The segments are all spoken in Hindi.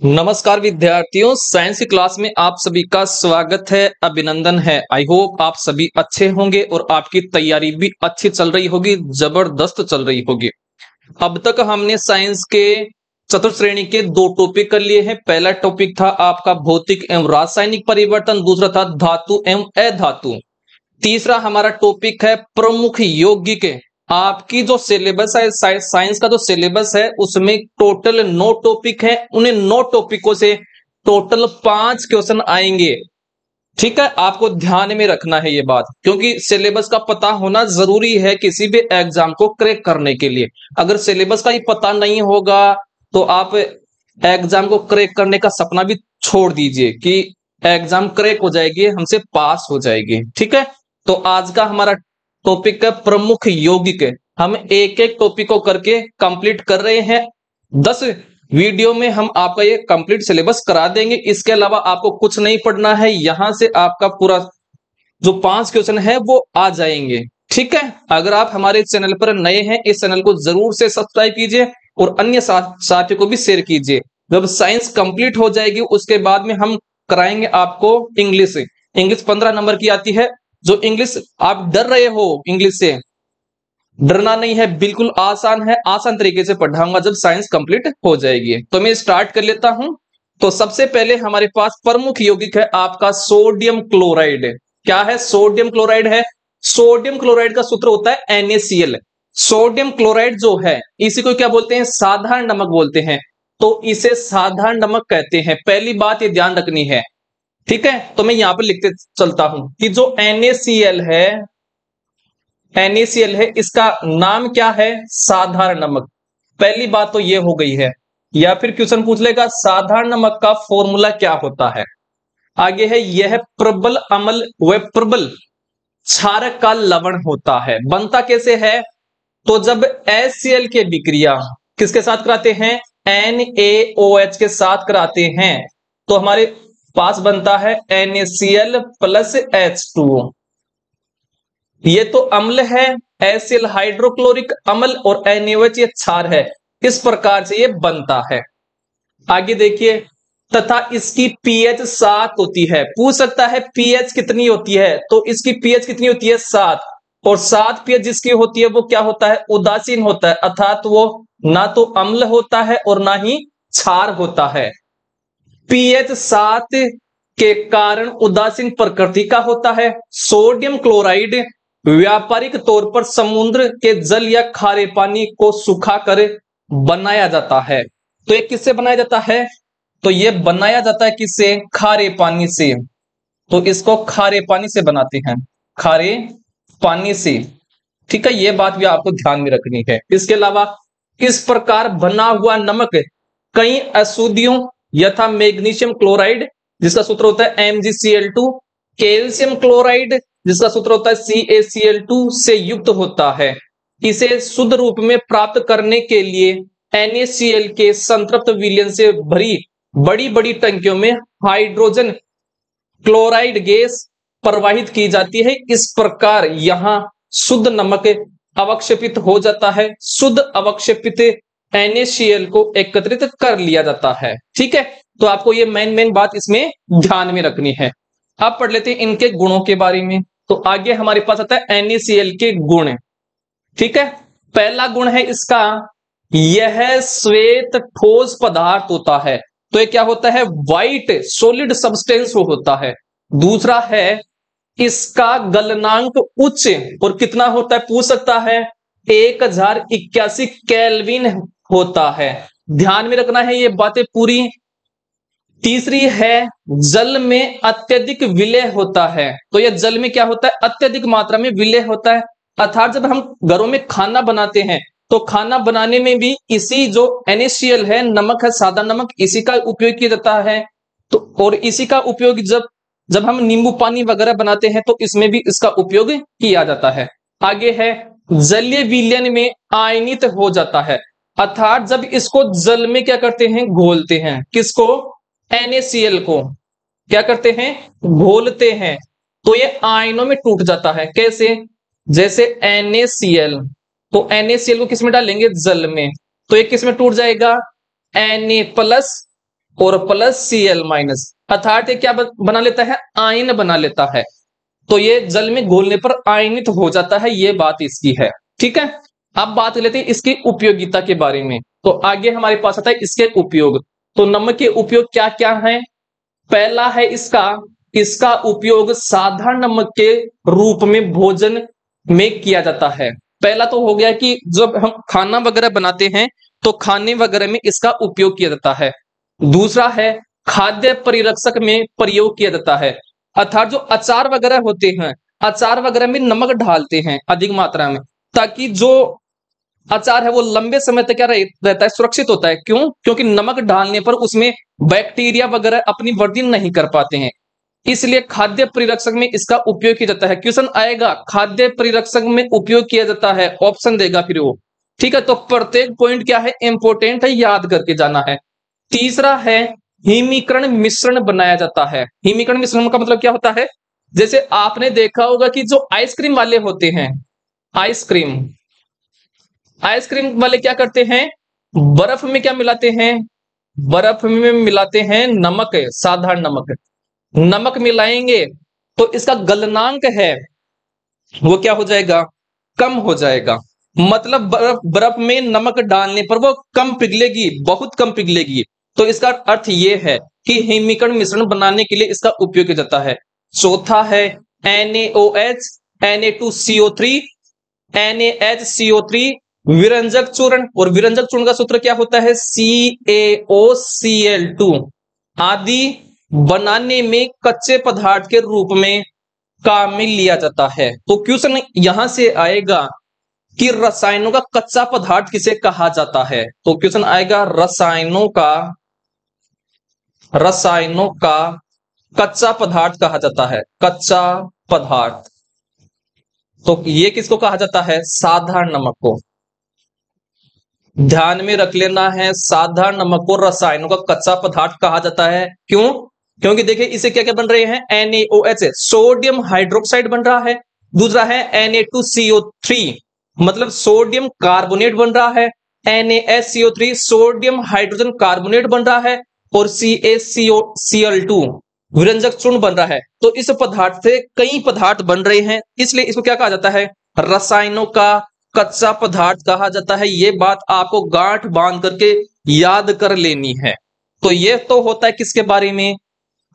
नमस्कार विद्यार्थियों, साइंस की क्लास में आप सभी का स्वागत है, अभिनंदन है। आई होप आप सभी अच्छे होंगे और आपकी तैयारी भी अच्छी चल रही होगी, जबरदस्त चल रही होगी। अब तक हमने साइंस के चतुर्थ श्रेणी के दो टॉपिक कर लिए हैं। पहला टॉपिक था आपका भौतिक एवं रासायनिक परिवर्तन, दूसरा था धातु एवं अधातु। तीसरा हमारा टॉपिक है प्रमुख यौगिक। आपकी जो सिलेबस है, साइंस का जो सिलेबस है उसमें टोटल 9 टॉपिक है। उन्हें 9 टॉपिकों से टोटल 5 क्वेश्चन आएंगे। ठीक है, आपको ध्यान में रखना है ये बात, क्योंकि सिलेबस का पता होना जरूरी है किसी भी एग्जाम को क्रैक करने के लिए। अगर सिलेबस का ही पता नहीं होगा तो आप एग्जाम को क्रैक करने का सपना भी छोड़ दीजिए कि एग्जाम क्रैक हो जाएगी, हमसे पास हो जाएगी। ठीक है, तो आज का हमारा टॉपिक है प्रमुख यौगिक। हम एक एक टॉपिक को करके कंप्लीट कर रहे हैं। 10 वीडियो में हम आपका ये कंप्लीट सिलेबस करा देंगे। इसके अलावा आपको कुछ नहीं पढ़ना है, यहां से आपका पूरा जो 5 क्वेश्चन है वो आ जाएंगे। ठीक है, अगर आप हमारे चैनल पर नए हैं, इस चैनल को जरूर से सब्सक्राइब कीजिए और अन्य साथियों को भी शेयर कीजिए। जब साइंस कंप्लीट हो जाएगी उसके बाद में हम कराएंगे आपको इंग्लिश। इंग्लिश 15 नंबर की आती है। जो इंग्लिश आप डर रहे हो, इंग्लिश से डरना नहीं है, बिल्कुल आसान है। आसान तरीके से पढ़ाऊंगा जब साइंस कंप्लीट हो जाएगी। तो मैं स्टार्ट कर लेता हूं। तो सबसे पहले हमारे पास प्रमुख यौगिक है आपका सोडियम क्लोराइड। क्या है? सोडियम क्लोराइड है। सोडियम क्लोराइड का सूत्र होता है NaCl। सोडियम क्लोराइड जो है इसी को क्या बोलते हैं? साधारण नमक बोलते हैं। तो इसे साधारण नमक कहते हैं, पहली बात ये ध्यान रखनी है। ठीक है, तो मैं यहां पर लिखते चलता हूं कि जो NaCl है, NaCl है, इसका नाम क्या है? साधारण नमक। पहली बात तो ये हो गई है। या फिर क्वेश्चन पूछ लेगा साधारण नमक का फॉर्मूला क्या होता है। आगे है यह प्रबल अम्ल व प्रबल क्षारक का लवण होता है। बनता कैसे है? तो जब HCl के विक्रिया किसके साथ कराते हैं? NaOH के साथ कराते हैं तो हमारे पास बनता है NaCl प्लस H2O। ये तो अम्ल है, HCl हाइड्रोक्लोरिक अम्ल और NaOH ये क्षार है। इस प्रकार से ये बनता है। आगे देखिए, तथा इसकी pH 7 होती है। पूछ सकता है pH कितनी होती है, तो इसकी pH कितनी होती है? 7। और 7 pH जिसकी होती है वो क्या होता है? उदासीन होता है, अर्थात वो ना तो अम्ल होता है और ना ही क्षार होता है। pH 7 के कारण उदासीन प्रकृति का होता है। सोडियम क्लोराइड व्यापारिक तौर पर समुद्र के जल या खारे पानी को सुखाकर बनाया जाता है। तो ये किससे बनाया जाता है? तो ये बनाया जाता है किससे? खारे पानी से। तो इसको खारे पानी से बनाते हैं, खारे पानी से। ठीक है, ये बात भी आपको ध्यान में रखनी है। इसके अलावा इस प्रकार बना हुआ नमक कई अशुद्धियों यथा मैग्नीशियम क्लोराइड जिसका सूत्र होता है MgCl2, कैल्शियम क्लोराइड जिसका सूत्र होता है CaCl2 से युक्त होता है। इसे शुद्ध रूप में प्राप्त करने के लिए NaCl के संतृप्त विलयन से भरी बड़ी बड़ी टंकियों में हाइड्रोजन क्लोराइड गैस प्रवाहित की जाती है। इस प्रकार यहां शुद्ध नमक अवक्षेपित हो जाता है। शुद्ध अवक्षेपित NaCl को एकत्रित कर लिया जाता है। ठीक है, तो आपको ये मेन बात इसमें ध्यान में रखनी है। अब पढ़ लेते हैं इनके गुणों के बारे में। तो आगे हमारे पास आता है NaCl के गुण। ठीक है, पहला गुण है इसका, यह श्वेत ठोस पदार्थ होता है। तो ये क्या होता है? व्हाइट सॉलिड सब्सटेंस होता है। दूसरा है इसका गलनांक उच्च और कितना होता है? पूछ सकता है, 1081 केल्विन होता है। ध्यान में रखना है ये बातें पूरी। तीसरी है जल में अत्यधिक विलय होता है। तो यह जल में क्या होता है? अत्यधिक मात्रा में विलय होता है। अर्थात जब हम घरों में खाना बनाते हैं तो खाना बनाने में भी इसी जो NaCl है, नमक है, सादा नमक, इसी का उपयोग किया जाता है। तो और इसी का उपयोग जब जब हम नींबू पानी वगैरह बनाते हैं तो इसमें भी इसका उपयोग किया जाता है। आगे है जलीय विलयन में आयनित हो जाता है। अर्थात जब इसको जल में क्या करते हैं? घोलते हैं। किसको? NaCl को क्या करते हैं? घोलते हैं तो ये आयनों में टूट जाता है। कैसे? जैसे NaCl, तो NaCl को किस में डालेंगे? जल में। तो ये किस में टूट जाएगा? Na प्लस और प्लस Cl माइनस, अर्थात ये क्या बना लेता है, आयन बना लेता है। तो ये जल में घोलने पर आयनित हो जाता है, ये बात इसकी है। ठीक है, अब बात कर लेते हैं इसकी उपयोगिता के बारे में। तो आगे हमारे पास आता है इसके उपयोग। तो नमक के उपयोग क्या क्या है? पहला है इसका इसका उपयोग साधारण नमक के रूप में भोजन में किया जाता है। पहला तो हो गया कि जब हम खाना वगैरह बनाते हैं तो खाने वगैरह में इसका उपयोग किया जाता है। दूसरा है खाद्य परिरक्षक में प्रयोग किया जाता है, अर्थात जो अचार वगैरह होते हैं, अचार वगैरह में नमक डालते हैं अधिक मात्रा में, ताकि जो अचार है वो लंबे समय तक क्या रहता है, सुरक्षित होता है। क्यों? क्योंकि नमक डालने पर उसमें बैक्टीरिया वगैरह अपनी वृद्धि नहीं कर पाते हैं, इसलिए खाद्य परिरक्षक में इसका उपयोग किया जाता है। क्वेश्चन आएगा खाद्य परिरक्षक में उपयोग किया जाता है, ऑप्शन देगा फिर वो। ठीक है, तो प्रत्येक पॉइंट क्या है, इंपॉर्टेंट है, याद करके जाना है। तीसरा है हिमीकरण मिश्रण बनाया जाता है। हिमीकरण मिश्रण का मतलब क्या होता है? जैसे आपने देखा होगा कि जो आइसक्रीम वाले होते हैं, आइसक्रीम आइसक्रीम वाले क्या करते हैं, बर्फ में क्या मिलाते हैं, बर्फ में मिलाते हैं नमक, साधारण नमक। नमक मिलाएंगे तो इसका गलनांक है वो क्या हो जाएगा, कम हो जाएगा। मतलब बर्फ बर्फ में नमक डालने पर वो कम पिघलेगी, बहुत कम पिघलेगी। तो इसका अर्थ ये है कि हिमीकरण मिश्रण बनाने के लिए इसका उपयोग किया जाता है। चौथा है NaOH, Na2CO3, NaHCO3, विरंजक चूर्ण। और विरंजक चूर्ण का सूत्र क्या होता है, CaOCl2 आदि बनाने में कच्चे पदार्थ के रूप में काम में लिया जाता है। तो क्वेश्चन यहां से आएगा कि रसायनों का कच्चा पदार्थ किसे कहा जाता है? तो क्वेश्चन आएगा रसायनों का कच्चा पदार्थ कहा जाता है, कच्चा पदार्थ। तो ये किसको कहा जाता है, साधारण नमक को। ध्यान में रख लेना है, साधारण नमक को रसायनों का कच्चा पदार्थ कहा जाता है। क्यों? क्योंकि देखिए इसे क्या क्या बन रहे हैं, NaOH सोडियम हाइड्रोक्साइड बन रहा है। दूसरा है Na2CO3 मतलब सोडियम कार्बोनेट बन रहा है। NaSCO3 सोडियम हाइड्रोजन कार्बोनेट बन रहा है। और CaCl2 विरंजक चूर्ण बन रहा है। तो इस पदार्थ से कई पदार्थ बन रहे हैं, इसलिए इसको क्या कहा जाता है, रसायनों का कच्चा पदार्थ कहा जाता है। ये बात आपको गांठ बांध करके याद कर लेनी है। तो ये तो होता है किसके बारे में,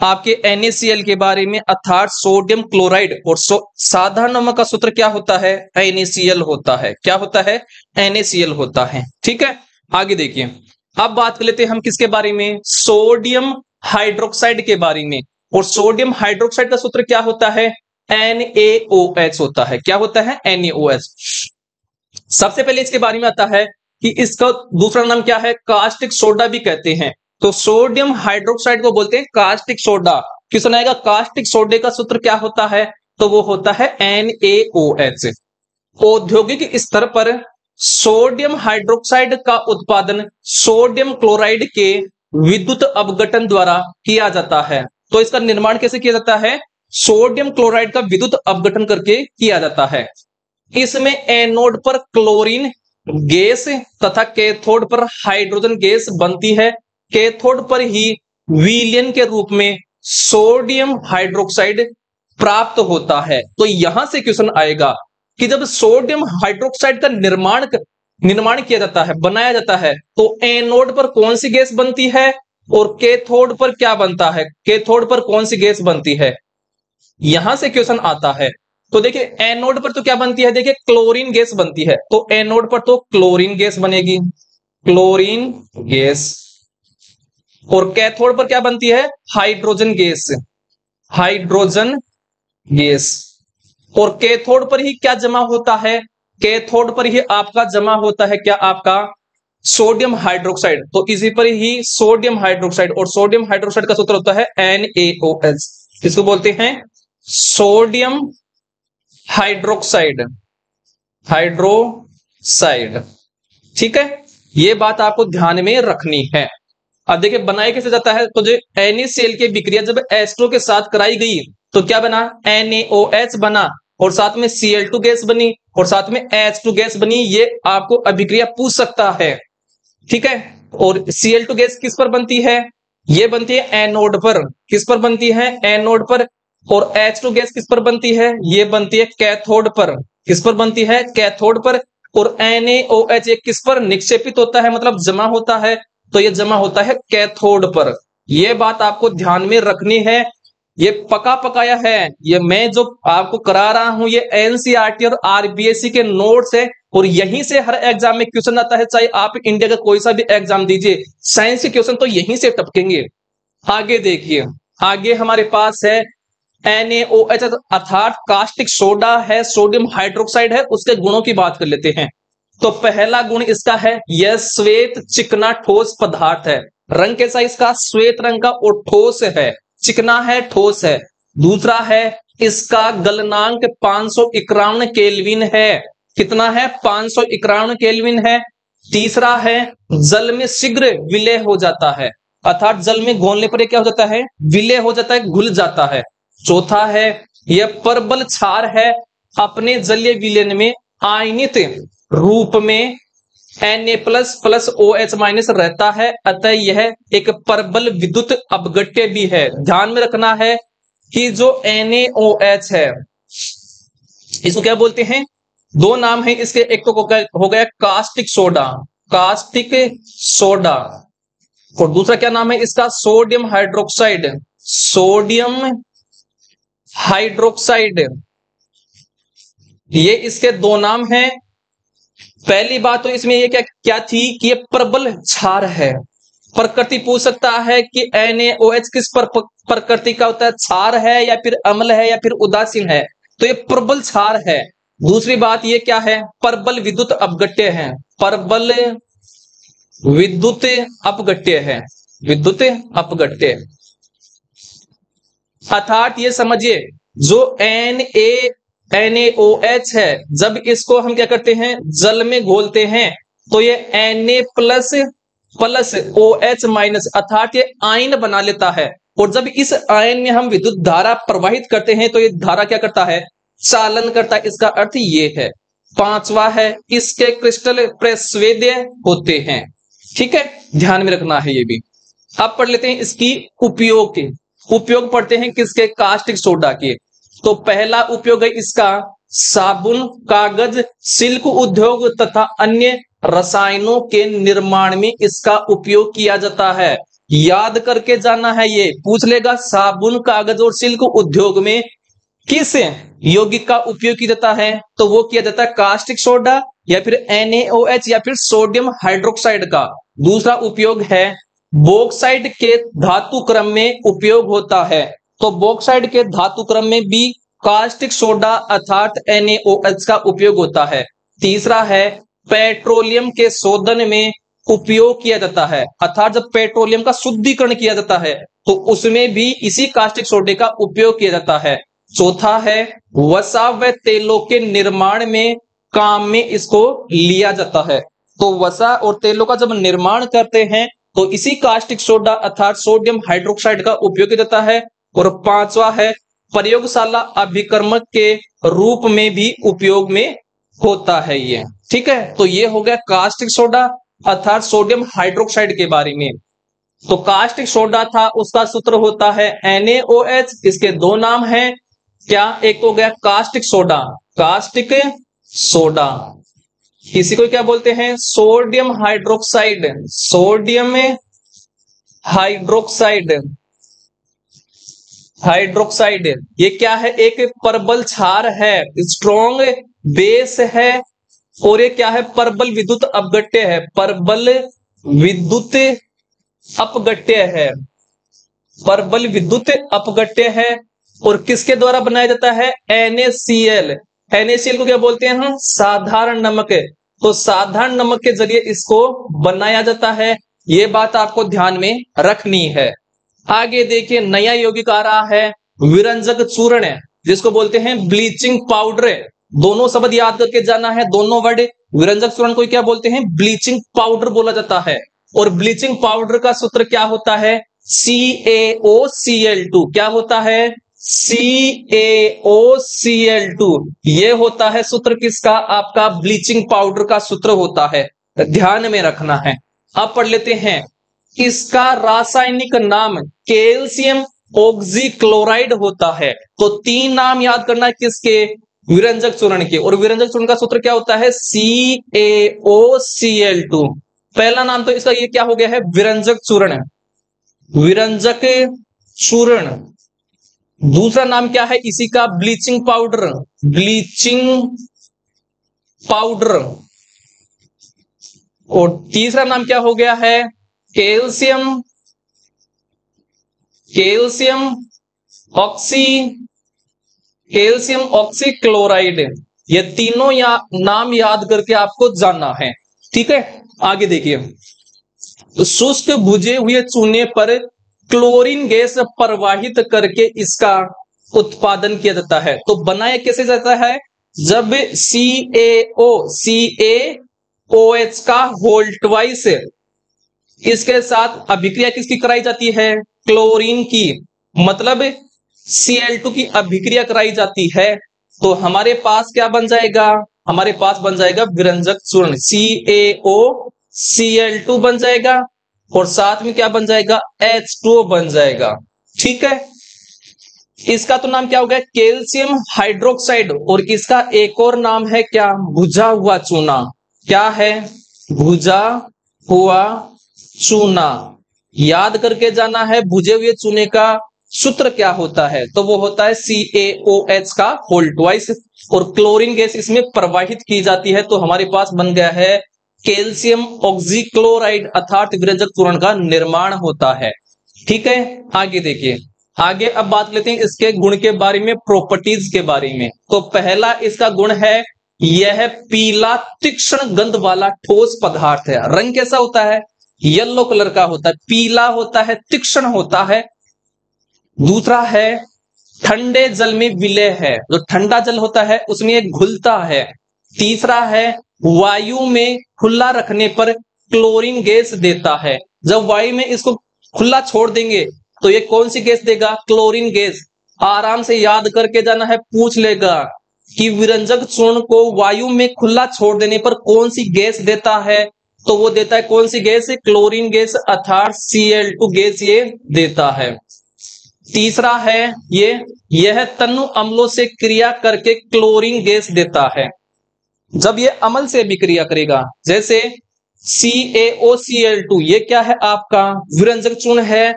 आपके NaCl के बारे में, अर्थात सोडियम क्लोराइड। और साधारण नमक का सूत्र क्या होता है, NaCl होता है। क्या होता है, NaCl होता है। ठीक है, आगे देखिए, अब बात कर लेते हैं हम किसके बारे में, सोडियम हाइड्रोक्साइड के बारे में। और सोडियम हाइड्रोक्साइड का सूत्र क्या होता है, NaOH होता है। क्या होता है, NaOH। सबसे पहले इसके बारे में आता है कि इसका दूसरा नाम क्या है, कास्टिक सोडा भी कहते हैं। तो सोडियम हाइड्रोक्साइड को बोलते हैं कास्टिक सोडा। क्वेश्चन आएगा कास्टिक सोडे का सूत्र क्या होता है, तो वो होता है NaOH। औद्योगिक स्तर पर सोडियम हाइड्रोक्साइड का उत्पादन सोडियम क्लोराइड के विद्युत अपघटन द्वारा किया जाता है। तो इसका निर्माण कैसे किया जाता है, सोडियम क्लोराइड का विद्युत अपघटन करके किया जाता है। इसमें एनोड पर क्लोरीन गैस तथा कैथोड पर हाइड्रोजन गैस बनती है। कैथोड पर ही विलयन के रूप में सोडियम हाइड्रोक्साइड प्राप्त होता है। तो यहां से क्वेश्चन आएगा कि जब सोडियम हाइड्रोक्साइड का निर्माण किया जाता है, बनाया जाता है, तो एनोड पर कौन सी गैस बनती है और कैथोड पर क्या बनता है, कैथोड पर कौन सी गैस बनती है, यहां से क्वेश्चन आता है। तो देखिए एनोड पर तो क्या बनती है, देखिए क्लोरीन गैस बनती है। तो एनोड पर तो क्लोरीन गैस बनेगी, क्लोरीन गैस। और कैथोड पर क्या बनती है, हाइड्रोजन गैस, हाइड्रोजन गैस। और कैथोड पर ही क्या जमा होता है, कैथोड पर ही आपका जमा होता है क्या, आपका सोडियम हाइड्रोक्साइड। तो इसी पर ही सोडियम हाइड्रोक्साइड, और सोडियम हाइड्रोक्साइड का सूत्र होता है NaOH। किसको बोलते हैं, सोडियम हाइड्रोक्साइड, हाइड्रोक्साइड। ठीक है, ये बात आपको ध्यान में रखनी है। अब देखिए बनाया कैसे जाता है, तो जो NaCl की विक्रिया जब H2 के साथ कराई गई तो क्या बना, NaOH बना, और साथ में Cl2 गैस बनी, और साथ में H2 गैस बनी। ये आपको अभिक्रिया पूछ सकता है। ठीक है, और Cl2 गैस किस पर बनती है, ये बनती है एनोड पर। किस पर बनती है? एनोड पर। और H2 गैस किस पर बनती है? ये बनती है कैथोड पर। किस पर बनती है? कैथोड पर। और NaOH ये किस पर निक्षेपित होता है, मतलब जमा होता है? तो ये जमा होता है कैथोड पर। ये बात आपको ध्यान में रखनी है। ये पका पकाया है, ये मैं जो आपको करा रहा हूं ये एनसीईआरटी और आरबीएससी के नोट्स है, और यहीं से हर एग्जाम में क्वेश्चन आता है। चाहे आप इंडिया का कोई सा भी एग्जाम दीजिए, साइंस के क्वेश्चन तो यहीं से टपकेंगे। आगे देखिए, आगे हमारे पास है NaOH अर्थात कास्टिक सोडा है, सोडियम हाइड्रोक्साइड है। उसके गुणों की बात कर लेते हैं। तो पहला गुण इसका है, यह श्वेत चिकना ठोस पदार्थ है। रंग कैसा इसका? श्वेत रंग का, और ठोस है, चिकना है, ठोस है। दूसरा है, इसका गलनांक 551 केल्विन है। कितना है? 551 केल्विन है। तीसरा है, जल में शीघ्र विलय हो जाता है, अर्थात जल में घोलने पर क्या हो जाता है? विलय हो जाता है, घुल जाता है। चौथा है, यह परबल क्षार है, अपने जलीय विलयन में आयनित रूप में Na++OH- रहता है, अतः यह एक परबल विद्युत अपघट्य भी है। ध्यान में रखना है कि जो NaOH है इसको क्या बोलते हैं? दो नाम है इसके, एक तो हो गया कास्टिक सोडा, कास्टिक सोडा, और दूसरा क्या नाम है इसका? Sodium hydroxide, sodium hydroxide. ये इसके दो नाम हैं। पहली बात तो इसमें ये क्या क्या थी कि ये प्रबल क्षार है। प्रकृति पूछ सकता है कि NaOH किस प्रकृति का होता है? क्षार है या फिर अम्ल है या फिर उदासीन है? तो ये प्रबल क्षार है। दूसरी बात ये क्या है? प्रबल विद्युत अपघट्य है, प्रबल विद्युत अपघट्य है, विद्युत अपघट्य। अर्थात ये समझिए, जो NaOH है, जब इसको हम क्या करते हैं? जल में घोलते हैं, तो ये Na++OH- अर्थात ये आयन बना लेता है। और जब इस आयन में हम विद्युत धारा प्रवाहित करते हैं, तो ये धारा क्या करता है? चालन करता है। इसका अर्थ ये है। पांचवा है, इसके क्रिस्टल प्रस्वेद्य होते हैं। ठीक है, ध्यान में रखना है ये भी। अब पढ़ लेते हैं इसकी उपयोग के। उपयोग पढ़ते हैं किसके? कास्टिक सोडा के। तो पहला उपयोग है इसका, साबुन, कागज, सिल्क उद्योग तथा अन्य रसायनों के निर्माण में इसका उपयोग किया जाता है। याद करके जाना है, ये पूछ लेगा साबुन, कागज और सिल्क उद्योग में किस यौगिक का उपयोग किया जाता है? तो वो किया जाता है कास्टिक सोडा या फिर NaOH या फिर सोडियम हाइड्रोक्साइड का। दूसरा उपयोग है, बॉक्साइट के धातु क्रम में उपयोग होता है। तो बॉक्साइट के धातु क्रम में भी कास्टिक सोडा अर्थात NaOH का उपयोग होता है। तीसरा है, पेट्रोलियम के शोधन में उपयोग किया जाता है, अर्थात जब पेट्रोलियम का शुद्धिकरण किया जाता है तो उसमें भी इसी कास्टिक सोडे का उपयोग किया जाता है। चौथा है, वसा व तेलों के निर्माण में काम में इसको लिया जाता है। तो वसा और तेलों का जब निर्माण करते हैं तो इसी कास्टिक सोडा अर्थात सोडियम हाइड्रोक्साइड का उपयोग किया जाता है। और पांचवा है, प्रयोगशाला अभिकर्मक के रूप में भी उपयोग में होता है ये। ठीक है, तो ये हो गया कास्टिक सोडा अर्थात सोडियम हाइड्रोक्साइड के बारे में। तो कास्टिक सोडा था, उसका सूत्र होता है NaOH। इसके दो नाम हैं, क्या? एक हो गया कास्टिक सोडा, कास्टिक सोडा। किसी को क्या बोलते हैं? Sodium hydroxide, sodium hydroxide, hydroxide. ये क्या है? एक प्रबल क्षार है, स्ट्रॉन्ग बेस है। और ये क्या है? प्रबल विद्युत अपघट्य है, प्रबल विद्युत अपघट्य है, प्रबल विद्युत अपघट्य है। और किसके द्वारा बनाया जाता है? NaCl। NaCl को क्या बोलते हैं हम? साधारण नमक। तो साधारण नमक के जरिए इसको बनाया जाता है। ये बात आपको ध्यान में रखनी है। आगे देखिए, नया यौगिक आ रहा है, विरंजक चूर्ण, जिसको बोलते हैं ब्लीचिंग पाउडर। दोनों शब्द याद करके जाना है, दोनों वर्ड। विरंजक चूर्ण को क्या बोलते हैं? ब्लीचिंग पाउडर बोला जाता है। और ब्लीचिंग पाउडर का सूत्र क्या होता है? CaOCl2। क्या होता है? CaOCl2। ये होता है सूत्र किसका? आपका ब्लीचिंग पाउडर का सूत्र होता है, ध्यान में रखना है। अब पढ़ लेते हैं इसका रासायनिक नाम कैल्शियम ऑक्सीक्लोराइड होता है। तो 3 नाम याद करना है किसके, विरंजक चूर्ण के। और विरंजक चूर्ण का सूत्र क्या होता है, CaOCl2। पहला नाम तो इसका ये क्या हो गया है, विरंजक चूर्ण, विरंजक चूर्ण। दूसरा नाम क्या है इसी का, ब्लीचिंग पाउडर, ब्लीचिंग पाउडर। और तीसरा नाम क्या हो गया है, calcium, calcium oxy, calcium oxychloride. ये तीनों नाम याद करके आपको जानना है। ठीक है, आगे देखिए, शुष्क भुजे हुए चूने पर क्लोरीन गैस प्रवाहित करके इसका उत्पादन किया जाता है। तो बनाया कैसे जाता है, जब CaOH का होल ट्वाइस इसके साथ अभिक्रिया किसकी कराई जाती है, क्लोरीन की, मतलब Cl2 की अभिक्रिया कराई जाती है। तो हमारे पास क्या बन जाएगा, हमारे पास बन जाएगा विरंजक चूर्ण, CaOCl2 बन जाएगा, और साथ में क्या बन जाएगा, H2O बन जाएगा। ठीक है, इसका तो नाम क्या हो गया, कैल्शियम हाइड्रोक्साइड। और इसका एक और नाम है क्या, भुजा हुआ चूना। क्या है, भुजा हुआ चूना। याद करके जाना है, भुजे हुए चूने का सूत्र क्या होता है, तो वो होता है CaOH का होल ट्वाइस, और क्लोरीन गैस इसमें प्रवाहित की जाती है। तो हमारे पास बन गया है कैल्शियम ऑक्सीक्लोराइड, अर्थात विरंजक चूर्ण का निर्माण होता है। ठीक है, आगे देखिए, आगे अब बात लेते हैं इसके गुण के बारे में, प्रॉपर्टीज के बारे में। तो पहला इसका गुण है, यह पीला तीक्ष्ण गंध वाला ठोस पदार्थ है। रंग कैसा होता है, येलो कलर का होता है, पीला होता है, तीक्ष्ण होता है। दूसरा है, ठंडे जल में विलय है, जो ठंडा जल होता है उसमें घुलता है। तीसरा है, वायु में खुला रखने पर क्लोरीन गैस देता है। जब वायु में इसको खुला छोड़ देंगे तो ये कौन सी गैस देगा, क्लोरीन गैस। आराम से याद करके जाना है, पूछ लेगा कि विरंजक चूर्ण को वायु में खुला छोड़ देने पर कौन सी गैस देता है, तो वो देता है कौन सी गैस, क्लोरीन गैस, अर्थात Cl2 गैस ये देता है। तीसरा है, यह तनु अम्लों से क्रिया करके क्लोरीन गैस देता है। जब ये अम्ल से भी क्रिया करेगा, जैसे CaOCl2, ये क्या है आपका विरंजक चूर्ण है,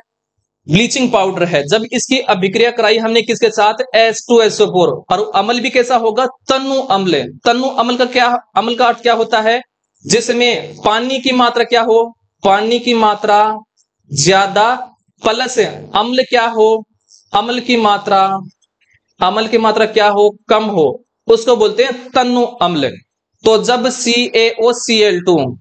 ब्लीचिंग पाउडर है। जब इसकी अभिक्रिया कराई हमने किसके साथ, H2SO4, और अम्ल भी कैसा होगा, तनु अम्ल। तनु अम्ल का क्या, अम्ल का अर्थ क्या होता है, जिसमें पानी की मात्रा क्या हो, पानी की मात्रा ज्यादा, प्लस अम्ल क्या हो, अम्ल की मात्रा, अम्ल की मात्रा क्या हो, कम हो, उसको बोलते हैं तनु अम्ल। तो जब CaOCl2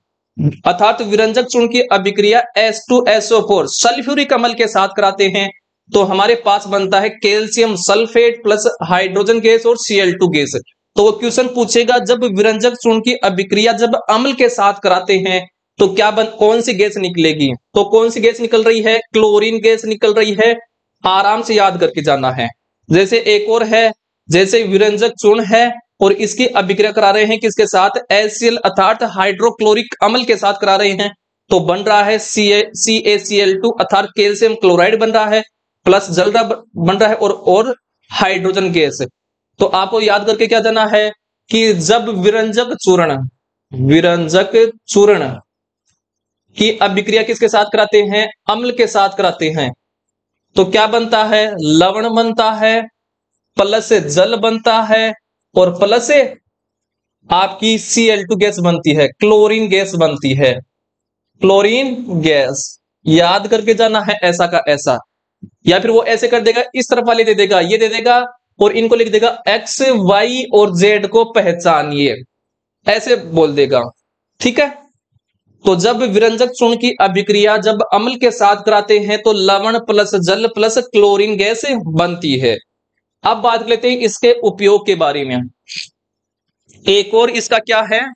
अर्थात विरंजक चूर्ण की अभिक्रिया H2SO4 सल्फ्यूरिक अम्ल के साथ कराते हैं, तो हमारे पास बनता है calcium sulphate plus hydrogen gas और Cl2 गैस। तो वो क्वेश्चन पूछेगा, जब विरंजक चूर्ण की अभिक्रिया जब अम्ल के साथ कराते हैं तो क्या कौन सी गैस निकलेगी, तो कौन सी गैस निकल रही है, क्लोरीन गैस निकल रही है। आराम से याद करके जाना है। जैसे एक और है, जैसे विरंजक चूर्ण है और इसकी अभिक्रिया करा रहे हैं किसके साथ, HCl अर्थात हाइड्रोक्लोरिक अम्ल के साथ करा रहे हैं, तो बन रहा है CaCl2 अर्थात कैल्शियम क्लोराइड बन रहा है, प्लस जल बन रहा है, और हाइड्रोजन गैस। तो आपको याद करके क्या जाना है कि जब विरंजक चूर्ण की अभिक्रिया किसके साथ कराते हैं, अम्ल के साथ कराते हैं, तो क्या बनता है, लवण बनता है, प्लस जल बनता है, और प्लस आपकी Cl2 गैस बनती है, क्लोरीन गैस बनती है, क्लोरीन गैस। याद करके जाना है ऐसा का ऐसा, या फिर वो ऐसे कर देगा, इस तरफ वाले दे देगा, ये दे देगा, और इनको लिख देगा X, Y और Z को पहचानिए, ऐसे बोल देगा। ठीक है, तो जब विरंजक चूर्ण की अभिक्रिया जब अम्ल के साथ कराते हैं तो लवण प्लस जल प्लस क्लोरीन गैस बनती है। अब बात लेते हैं इसके उपयोग के बारे में। एक और इसका क्या है,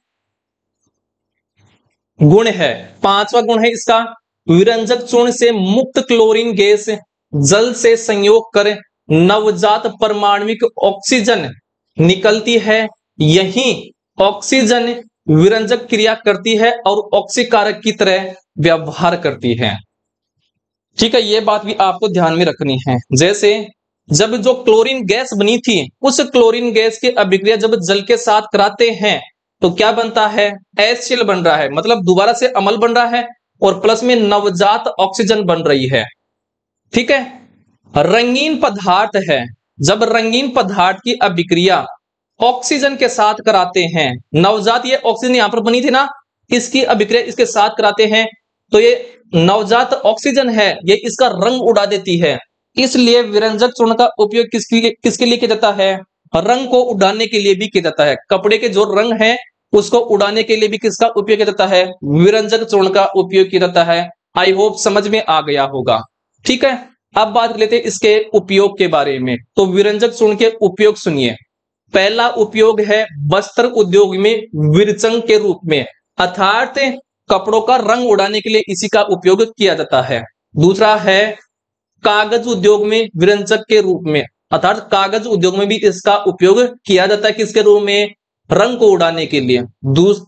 गुण है, पांचवा गुण है इसका, विरंजक चूर्ण से मुक्त क्लोरीन गैस जल से संयोग कर नवजात परमाणविक ऑक्सीजन निकलती है। यही ऑक्सीजन विरंजक क्रिया करती है और ऑक्सीकारक की तरह व्यवहार करती है। ठीक है, ये बात भी आपको ध्यान में रखनी है। जैसे जब जो क्लोरीन गैस बनी थी, उस क्लोरीन गैस की अभिक्रिया जब जल के साथ कराते हैं तो क्या बनता है, HCl बन रहा है, मतलब दोबारा से अम्ल बन रहा है और प्लस में नवजात ऑक्सीजन बन रही है। ठीक है, रंगीन पदार्थ है, जब रंगीन पदार्थ की अभिक्रिया ऑक्सीजन के साथ कराते हैं, नवजात ये ऑक्सीजन यहां पर बनी थी ना, इसकी अभिक्रिया इसके साथ कराते हैं तो ये नवजात ऑक्सीजन है, ये इसका रंग उड़ा देती है। इसलिए विरंजक चूर्ण का उपयोग किसके लिए किया जाता है, रंग को उड़ाने के लिए भी किया जाता है। कपड़े के जो रंग है उसको उड़ाने के लिए भी किसका उपयोग किया जाता है, विरंजक चूर्ण का उपयोग किया जाता है। आई होप समझ में आ गया होगा। ठीक है, अब बात कर लेते हैं इसके उपयोग के बारे में। तो विरंजक चूर्ण के उपयोग सुनिए। पहला उपयोग है वस्त्र उद्योग में विरचंग के रूप में, अर्थात कपड़ों का रंग उड़ाने के लिए इसी का उपयोग किया जाता है। दूसरा है कागज उद्योग में विरंजक के रूप में, अर्थात कागज उद्योग में भी इसका उपयोग किया जाता है, किसके रूप में, रंग को उड़ाने के लिए।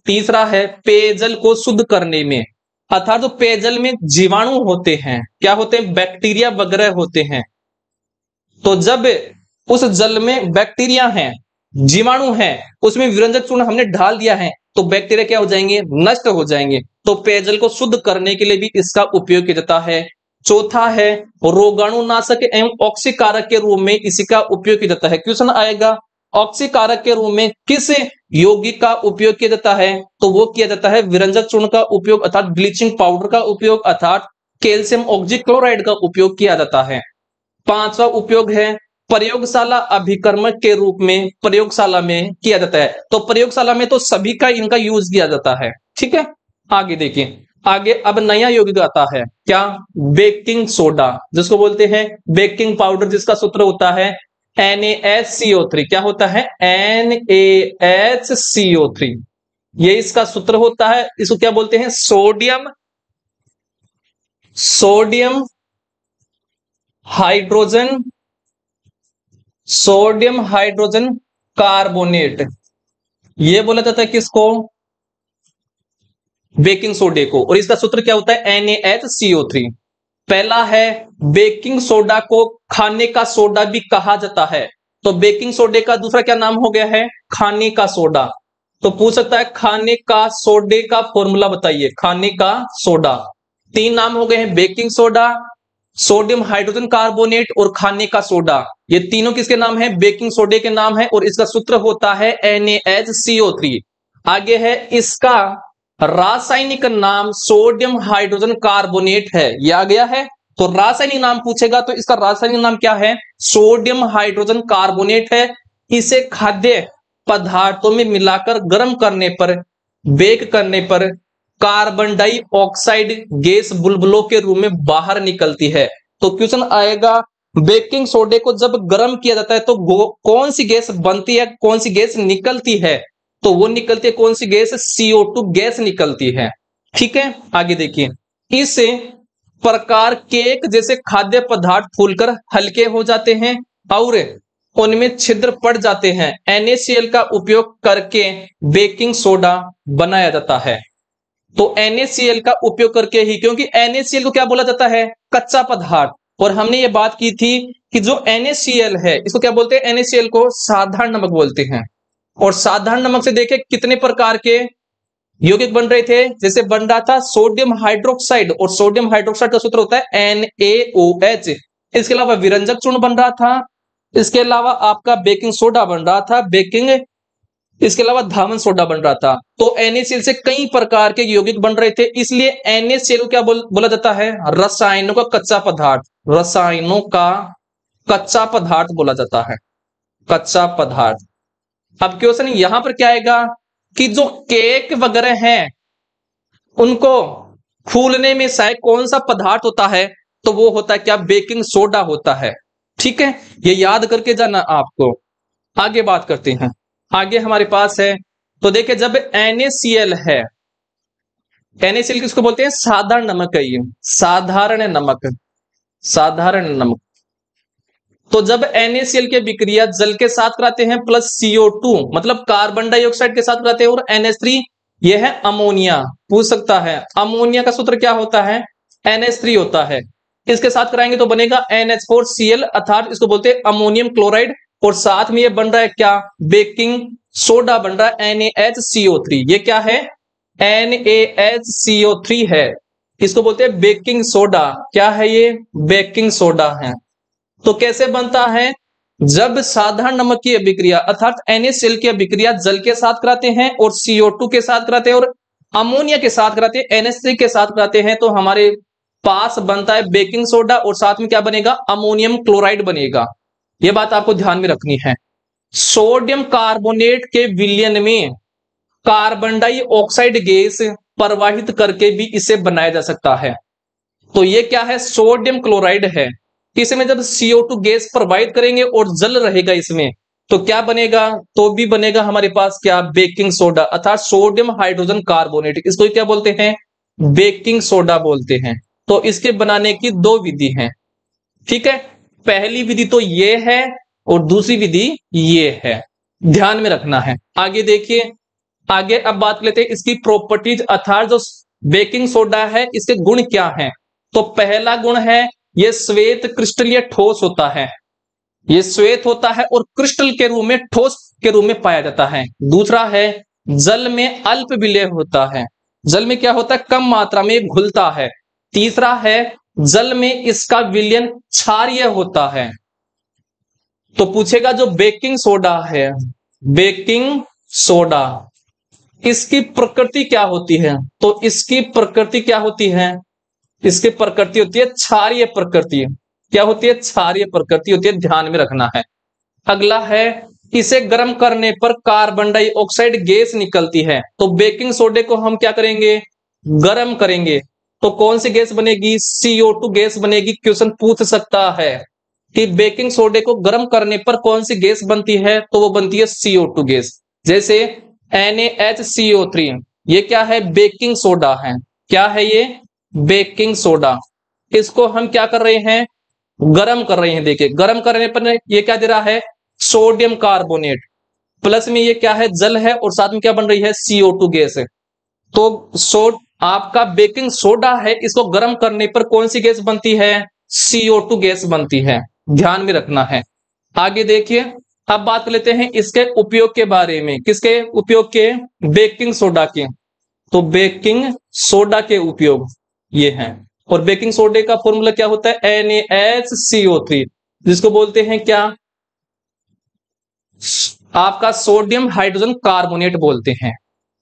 तीसरा है पेयजल को शुद्ध करने में, अर्थात जो पेयजल में जीवाणु होते हैं, क्या होते हैं, बैक्टीरिया वगैरह होते हैं, तो जब उस जल में बैक्टीरिया हैं, जीवाणु हैं, उसमें विरंजक चूर्ण हमने डाल दिया है तो बैक्टीरिया क्या हो जाएंगे, नष्ट हो जाएंगे। तो पेयजल को शुद्ध करने के लिए भी इसका उपयोग किया जाता है। चौथा है रोगाणुनाशक एवं ऑक्सीकारक के रूप में इसी का उपयोग किया जाता है। क्वेश्चन आएगा ऑक्सीकारक के रूप में किस यौगिक का उपयोग किया जाता है, तो वो किया जाता है विरंजक चूर्ण का उपयोग, अर्थात ब्लीचिंग पाउडर का उपयोग, अर्थात कैल्शियम ऑक्सीक्लोराइड का उपयोग किया जाता है। पांचवा उपयोग है प्रयोगशाला अभिकर्मक के रूप में प्रयोगशाला में किया जाता है। तो प्रयोगशाला में तो सभी का इनका यूज किया जाता है। ठीक है, आगे देखिए, आगे अब नया यौगिक आता है, क्या, बेकिंग सोडा, जिसको बोलते हैं बेकिंग पाउडर, जिसका सूत्र होता है NaHCO3। क्या होता है, NaHCO3, ये इसका सूत्र होता है। इसको क्या बोलते हैं, sodium hydrogen sodium hydrogen carbonate, ये बोला जाता है किसको, बेकिंग सोडे को। और इसका सूत्र क्या होता है, NaHCO3। पहला है बेकिंग सोडा को खाने का सोडा भी कहा जाता है, तो बेकिंग सोडे का दूसरा क्या नाम हो गया है, खाने का सोडा। तो पूछ सकता है खाने का सोडे का फॉर्मूला बताइए, खाने का सोडा। तीन नाम हो गए हैं, baking soda, sodium hydrogen carbonate और खाने का सोडा। ये तीनों किसके नाम है, बेकिंग सोडे के नाम है, और इसका सूत्र होता है NaHCO3। आगे है इसका रासायनिक नाम सोडियम हाइड्रोजन कार्बोनेट है, ये आ गया है। तो रासायनिक नाम पूछेगा तो इसका रासायनिक नाम क्या है, सोडियम हाइड्रोजन कार्बोनेट है। इसे खाद्य पदार्थों में मिलाकर गर्म करने पर, बेक करने पर कार्बन डाइऑक्साइड गैस बुलबुलों के रूप में बाहर निकलती है। तो क्वेश्चन आएगा बेकिंग सोडे को जब गर्म किया जाता है तो कौन सी गैस बनती है, कौन सी गैस निकलती है, तो वो निकलती है कौन सी गैस, CO2 गैस निकलती है। ठीक है, आगे देखिए, इस प्रकार केक जैसे खाद्य पदार्थ फूलकर हल्के हो जाते हैं और उनमें छिद्र पड़ जाते हैं। NaCl का उपयोग करके बेकिंग सोडा बनाया जाता है। तो NaCl का उपयोग करके ही, क्योंकि NaCl को क्या बोला जाता है, कच्चा पदार्थ। और हमने ये बात की थी कि जो NaCl है इसको क्या बोलते हैं, NaCl को साधारण नमक बोलते हैं। और साधारण नमक से देखे कितने प्रकार के यौगिक बन रहे थे, जैसे बन रहा था सोडियम हाइड्रोक्साइड, और सोडियम हाइड्रोक्साइड का सूत्र होता है NaOH। इसके अलावा विरंजक चूर्ण बन रहा था, इसके अलावा आपका बेकिंग सोडा बन रहा था, इसके अलावा धावन सोडा बन रहा था। तो NaCl से कई प्रकार के यौगिक बन रहे थे, इसलिए NaCl को क्या बोला जाता है, रसायनों का कच्चा पदार्थ, रसायनों का कच्चा पदार्थ बोला जाता है, कच्चा पदार्थ। अब क्वेश्चन यहां पर क्या आएगा कि जो केक वगैरह हैं उनको फूलने में सहायक कौन सा पदार्थ होता है, तो वो होता है क्या, बेकिंग सोडा होता है। ठीक है, ये याद करके जाना आपको। आगे बात करते हैं, आगे हमारे पास है, तो देखिए जब NaCl है, NaCl किसको बोलते हैं, साधारण नमक है, ये साधारण नमक, साधारण नमक। तो जब NaCl के विक्रिया जल के साथ कराते हैं प्लस CO2 मतलब कार्बन डाइऑक्साइड के साथ कराते हैं, और NH3 यह है अमोनिया। पूछ सकता है अमोनिया का सूत्र क्या होता है, NH3 होता है। इसके साथ कराएंगे तो बनेगा NH4Cl, अर्थात इसको बोलते हैं अमोनियम क्लोराइड। और साथ में ये बन रहा है क्या, बेकिंग सोडा बन रहा है NaHCO3। ये क्या है, NaHCO3 है, इसको बोलते हैं बेकिंग सोडा। क्या है ये, बेकिंग सोडा है। तो कैसे बनता है, जब साधारण नमक की अभिक्रिया अर्थात NaCl की अभिक्रिया जल के साथ कराते हैं और CO2 के साथ कराते हैं और अमोनिया के साथ कराते हैं, NH3 के साथ कराते हैं, तो हमारे पास बनता है बेकिंग सोडा और साथ में क्या बनेगा, अमोनियम क्लोराइड बनेगा। यह बात आपको ध्यान में रखनी है। सोडियम कार्बोनेट के विलयन में कार्बन डाइऑक्साइड गैस प्रवाहित करके भी इसे बनाया जा सकता है। तो ये क्या है, सोडियम क्लोराइड है। इसमें जब CO2 गैस प्रवाहित करेंगे और जल रहेगा इसमें, तो क्या बनेगा, तो भी बनेगा हमारे पास क्या, बेकिंग सोडा अर्थात सोडियम हाइड्रोजन कार्बोनेट। इसको क्या बोलते हैं, बेकिंग सोडा बोलते हैं। तो इसके बनाने की दो विधि हैं, ठीक है। पहली विधि तो ये है और दूसरी विधि ये है, ध्यान में रखना है। आगे देखिए, आगे अब बात लेते हैं इसकी प्रॉपर्टीज अर्थात जो बेकिंग सोडा है इसके गुण क्या हैं। तो पहला गुण है ये श्वेत क्रिस्टलीय ठोस होता है, ये श्वेत होता है और क्रिस्टल के रूप में, ठोस के रूप में पाया जाता है। दूसरा है जल में अल्प विलय होता है, जल में क्या होता है, कम मात्रा में घुलता है। तीसरा है जल में इसका विलयन क्षारीय होता है। तो पूछेगा जो बेकिंग सोडा है, बेकिंग सोडा, इसकी प्रकृति क्या होती है, तो इसकी प्रकृति क्या होती है, इसकी प्रकृति होती है क्षारीय प्रकृति। क्या होती है, क्षारीय प्रकृति होती है, ध्यान में रखना है। अगला है इसे गर्म करने पर कार्बन डाइऑक्साइड गैस निकलती है। तो बेकिंग सोडे को हम क्या करेंगे, गर्म करेंगे, तो कौन सी गैस बनेगी, CO2 गैस बनेगी। क्वेश्चन पूछ सकता है कि बेकिंग सोडे को गर्म करने पर कौन सी गैस बनती है, तो वो बनती है CO2 गैस। जैसे NaHCO3, ये क्या है, बेकिंग सोडा है। क्या है ये, बेकिंग सोडा। इसको हम क्या कर रहे हैं, गर्म कर रहे हैं। देखिए गर्म करने पर ये क्या दे रहा है, सोडियम कार्बोनेट, प्लस में ये क्या है, जल है और साथ में क्या बन रही है, CO2 गैस है। तो आपका बेकिंग सोडा है, इसको गर्म करने पर कौन सी गैस बनती है, CO2 गैस बनती है, ध्यान में रखना है। आगे देखिए, अब बात कर लेते हैं इसके उपयोग के बारे में। किसके उपयोग के, बेकिंग सोडा के। तो बेकिंग सोडा के उपयोग ये हैं। और बेकिंग सोडे का फॉर्मूला क्या होता है, NaHCO3, जिसको बोलते हैं क्या, आपका सोडियम हाइड्रोजन कार्बोनेट बोलते हैं,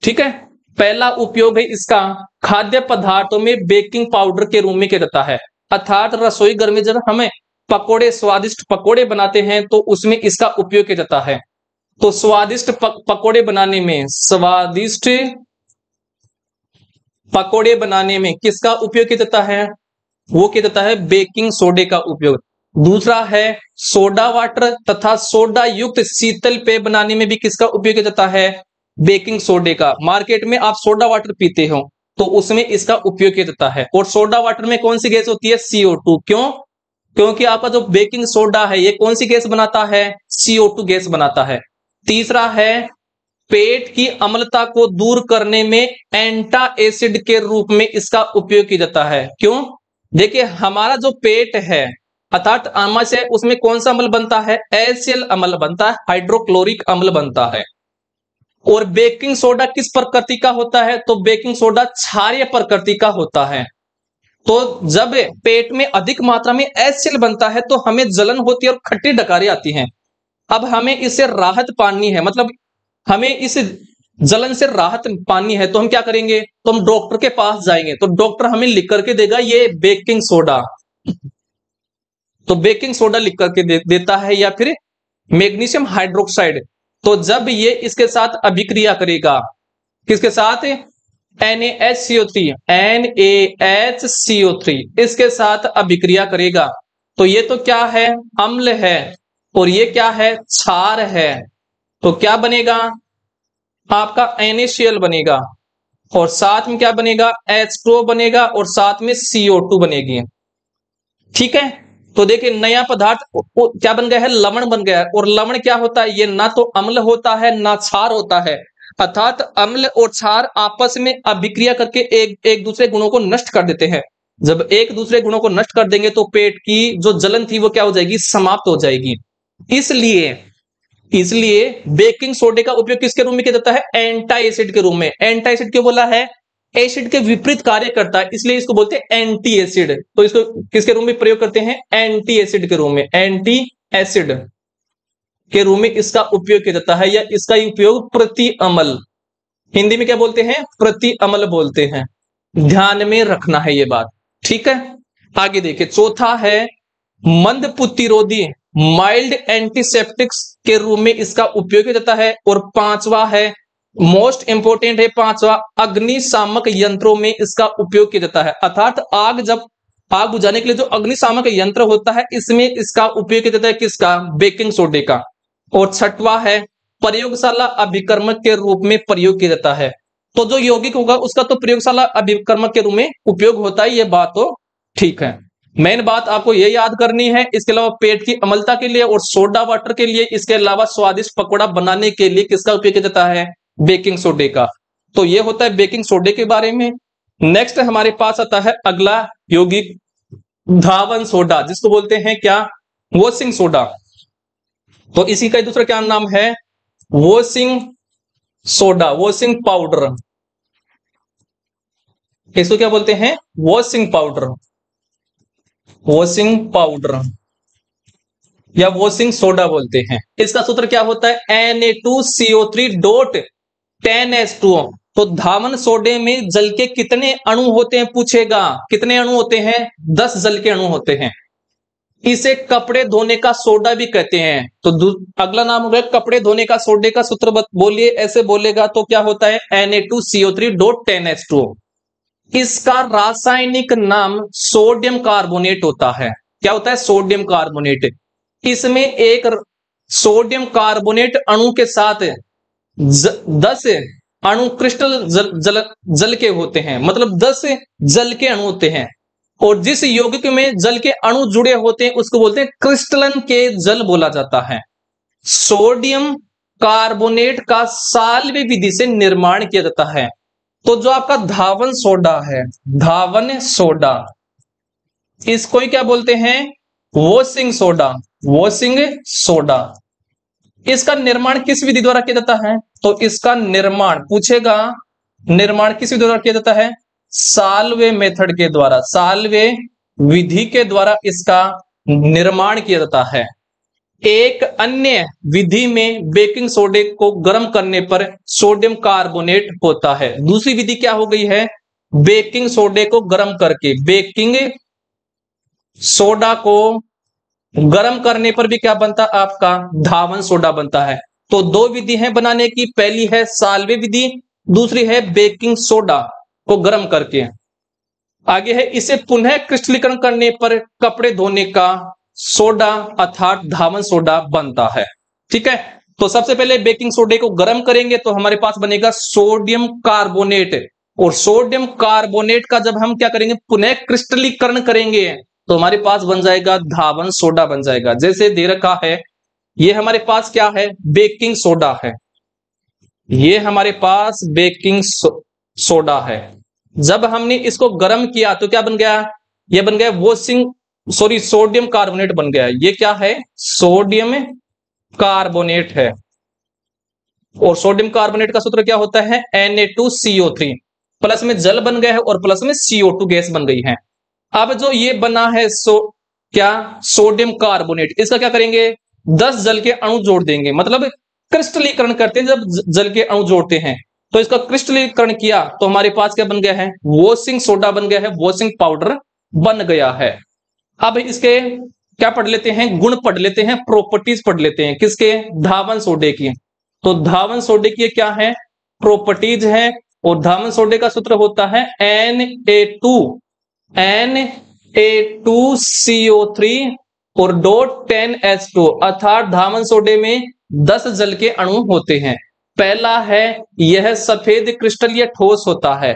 ठीक है। पहला उपयोग है इसका खाद्य पदार्थों में बेकिंग पाउडर के रूप में किया जाता है, अर्थात रसोई घर में जब हमें पकोड़े, स्वादिष्ट पकोड़े बनाते हैं तो उसमें इसका उपयोग किया जाता है। तो स्वादिष्ट पकोड़े बनाने में, स्वादिष्ट पकोड़े बनाने में किसका उपयोग किया जाता है, वो किया जाता है बेकिंग सोडे का उपयोग। दूसरा है सोडा वाटर तथा सोडा युक्त शीतल पेय बनाने में भी किसका उपयोग किया जाता है, बेकिंग सोडे का। मार्केट में आप सोडा वाटर पीते हो तो उसमें इसका उपयोग किया जाता है। और सोडा वाटर में कौन सी गैस होती है, CO2। क्यों, क्योंकि आपका जो बेकिंग सोडा है ये कौन सी गैस बनाता है, CO2 गैस बनाता है। तीसरा है पेट की अम्लता को दूर करने में एंटा एसिड के रूप में इसका उपयोग किया जाता है। क्यों, देखिए हमारा जो पेट है अर्थात आमाशय है, उसमें कौन सा अम्ल बनता है, HCl अम्ल बनता है, हाइड्रोक्लोरिक अम्ल बनता है। और बेकिंग सोडा किस प्रकृति का होता है, तो बेकिंग सोडा क्षारीय प्रकृति का होता है। तो जब पेट में अधिक मात्रा में HCl बनता है तो हमें जलन होती है और खट्टी डकारें आती हैं। अब हमें इससे राहत पानी है, मतलब हमें इस जलन से राहत पानी है, तो हम क्या करेंगे, तो हम डॉक्टर के पास जाएंगे, तो डॉक्टर हमें लिख करके देगा ये बेकिंग सोडा। तो बेकिंग सोडा लिख करके देता है, या फिर मैग्नीशियम हाइड्रोक्साइड। तो जब ये इसके साथ अभिक्रिया करेगा, किसके साथ, NaHCO3, NaHCO3 इसके साथ अभिक्रिया करेगा, तो ये तो क्या है, अम्ल है, और ये क्या है, क्षार है। तो क्या बनेगा, आपका NaCl बनेगा, और साथ में क्या बनेगा, H2O बनेगा, और साथ में CO2 बनेगी, ठीक है। तो देखिए नया पदार्थ क्या बन गया है, लवण बन गया है। और लवण क्या होता है, ये ना तो अम्ल होता है ना क्षार होता है, अर्थात अम्ल और क्षार आपस में अभिक्रिया करके एक दूसरे गुणों को नष्ट कर देते हैं। जब एक दूसरे गुणों को नष्ट कर देंगे तो पेट की जो जलन थी वो क्या हो जाएगी, समाप्त हो जाएगी। इसलिए इसलिए बेकिंग सोडे का उपयोग किसके रूप में किया जाता है, एंटी एसिड के रूप में। एंटी एसिड क्यों बोला है, एसिड के विपरीत कार्य करता है, इसलिए इसको बोलते हैं एंटी एसिड। तो इसको किसके रूप में प्रयोग करते हैं, एंटी एसिड के रूप में, एंटी एसिड के रूप में इसका उपयोग किया जाता है, या इसका उपयोग प्रति अम्ल, हिंदी में क्या बोलते हैं, प्रति अम्ल बोलते हैं। ध्यान में रखना है ये बात, ठीक है। आगे देखिए, चौथा है मंद प्रतिरोधी, माइल्ड एंटीसेप्टिक्स के रूप में इसका उपयोग किया जाता है। और पांचवा है, मोस्ट इंपोर्टेंट है पांचवा, अग्निशामक यंत्रों में इसका उपयोग किया जाता है। अर्थात आग बुझाने के लिए जो अग्निशामक यंत्र होता है, इसमें इसका उपयोग किया जाता है, किसका, बेकिंग सोडे का। और छठवा है, प्रयोगशाला अभिकर्मक के रूप में प्रयोग किया जाता है। तो जो यौगिक होगा उसका तो प्रयोगशाला अभिकर्मक के रूप में उपयोग होता है, ये बात तो ठीक है। मेन बात आपको ये याद करनी है। इसके अलावा पेट की अम्लता के लिए और सोडा वाटर के लिए, इसके अलावा स्वादिष्ट पकौड़ा बनाने के लिए किसका उपयोग किया जाता है, बेकिंग सोडे का। तो ये होता है बेकिंग सोडे के बारे में। नेक्स्ट हमारे पास आता है अगला यौगिक, धावन सोडा, जिसको बोलते हैं क्या, वॉशिंग सोडा। तो इसी का दूसरा क्या नाम है, वॉशिंग सोडा, वॉशिंग पाउडर। इसको क्या बोलते हैं, वॉशिंग पाउडर, वॉशिंग पाउडर या वॉशिंग सोडा बोलते हैं। इसका सूत्र क्या होता है, Na2CO3.10H2O। तो धावन सोडे में जल के कितने अणु होते हैं पूछेगा, कितने अणु होते हैं, 10 जल के अणु होते हैं। इसे कपड़े धोने का सोडा भी कहते हैं। तो अगला नाम होगा कपड़े धोने का सोडे का सूत्र बोलिए, ऐसे बोलेगा तो क्या होता है, Na2CO3.10H2O। इसका रासायनिक नाम सोडियम कार्बोनेट होता है। क्या होता है, सोडियम कार्बोनेट। इसमें एक सोडियम कार्बोनेट अणु के साथ 10 अणु क्रिस्टल जल के होते हैं, मतलब 10 जल के अणु होते हैं। और जिस यौगिक में जल के अणु जुड़े होते हैं उसको बोलते हैं क्रिस्टलन के जल बोला जाता है। सोडियम कार्बोनेट का साल्वे विधि से निर्माण किया जाता है। तो जो आपका धावन सोडा है, धावन सोडा, इसको ही क्या बोलते हैं, वॉशिंग सोडा, वॉशिंग सोडा। इसका निर्माण किस विधि द्वारा किया जाता है, तो इसका निर्माण पूछेगा, निर्माण किस विधि द्वारा किया जाता है, साल्वे मेथड के द्वारा, साल्वे विधि के द्वारा इसका निर्माण किया जाता है। एक अन्य विधि में बेकिंग सोडे को गर्म करने पर सोडियम कार्बोनेट होता है। दूसरी विधि क्या हो गई है, बेकिंग सोडे को गर्म करके, बेकिंग सोडा को गर्म करने पर भी क्या बनता है, आपका धावन सोडा बनता है। तो दो विधि है बनाने की, पहली है साल्वे विधि, दूसरी है बेकिंग सोडा को गर्म करके। आगे है, इसे पुनः क्रिस्टलीकरण करने पर कपड़े धोने का सोडा अर्थात धावन सोडा बनता है। ठीक है, तो सबसे पहले बेकिंग सोडे को गर्म करेंगे तो हमारे पास बनेगा सोडियम कार्बोनेट, और सोडियम कार्बोनेट का जब हम क्या करेंगे, पुनः क्रिस्टलीकरण करेंगे तो हमारे पास बन जाएगा धावन सोडा बन जाएगा। जैसे दे रखा है, ये हमारे पास क्या है, बेकिंग सोडा है, ये हमारे पास बेकिंग सोडा है। जब हमने इसको गर्म किया तो क्या बन गया, ये बन गया सोडियम कार्बोनेट बन गया। ये क्या है, सोडियम कार्बोनेट है। और सोडियम कार्बोनेट का सूत्र क्या होता है, Na2CO3, प्लस में जल बन गया है और प्लस में CO2 गैस बन गई है। अब जो ये बना है क्या, सोडियम कार्बोनेट, इसका क्या करेंगे, 10 जल के अणु जोड़ देंगे, मतलब क्रिस्टलीकरण करते हैं। जब जल के अणु जोड़ते हैं तो इसका क्रिस्टलीकरण किया तो हमारे पास क्या बन गया है, वॉशिंग सोडा बन गया है, वॉशिंग पाउडर बन गया है। अब इसके क्या पढ़ लेते हैं, गुण पढ़ लेते हैं, प्रॉपर्टीज पढ़ लेते हैं, किसके, धावन सोडे की। तो धावन सोडे की क्या है, प्रॉपर्टीज है। और धावन सोडे का सूत्र होता है Na2CO3 और .10H2, अर्थात धावन सोडे में 10 जल के अणु होते हैं। पहला है, यह सफेद क्रिस्टल या ठोस होता है,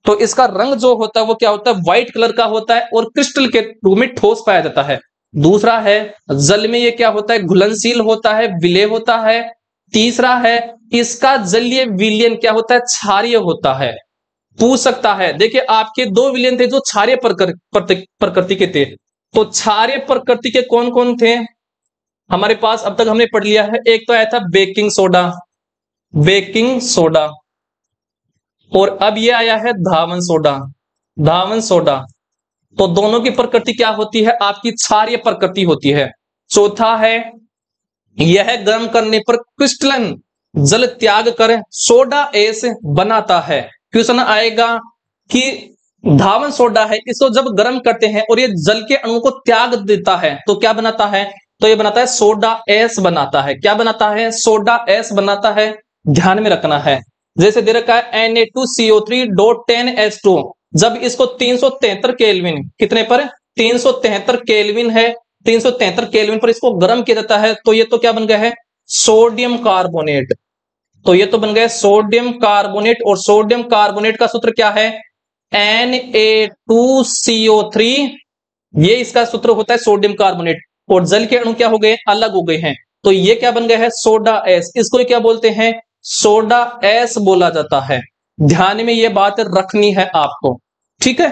तो इसका रंग जो होता है वो क्या होता है, व्हाइट कलर का होता है और क्रिस्टल के रूप में ठोस पाया जाता है। दूसरा है, जल में ये क्या होता है, घुलनशील होता है, विलेय होता है। तीसरा है, इसका जलीय विलयन क्या होता है, क्षारीय होता है। पूछ सकता है। देखिए आपके दो विलेन थे जो क्षारीय प्रकृति के थे, तो क्षारीय प्रकृति के कौन कौन थे हमारे पास अब तक हमने पढ़ लिया है। एक तो आया था बेकिंग सोडा, बेकिंग सोडा, और अब ये आया है धावन सोडा, धावन सोडा। तो दोनों की प्रकृति क्या होती है, आपकी क्षारीय प्रकृति होती है। चौथा है यह गर्म करने पर क्रिस्टलन जल त्याग कर सोडा एस बनाता है। क्वेश्चन आएगा कि धावन सोडा है, इसको जब गर्म करते हैं और ये जल के अणु को त्याग देता है तो क्या बनाता है, तो ये बनाता है सोडा एस बनाता है। क्या बनाता है, सोडा एस बनाता है। ध्यान में रखना है, जैसे दे रखा है Na2CO3.10H2, जब इसको 373 केल्विन, कितने पर, 373 केल्विन है, 373 केल्विन पर इसको गर्म किया जाता है, तो ये तो क्या बन गया है, सोडियम कार्बोनेट। तो ये तो बन गया सोडियम कार्बोनेट, और सोडियम कार्बोनेट का सूत्र क्या है, Na2CO3, ये इसका सूत्र होता है सोडियम कार्बोनेट, और जल के अणु क्या हो गए, अलग हो गए हैं, तो ये क्या बन गया है, सोडा एस। इसको क्या बोलते हैं, सोडा एस बोला जाता है। ध्यान में ये बात रखनी है आपको, ठीक है।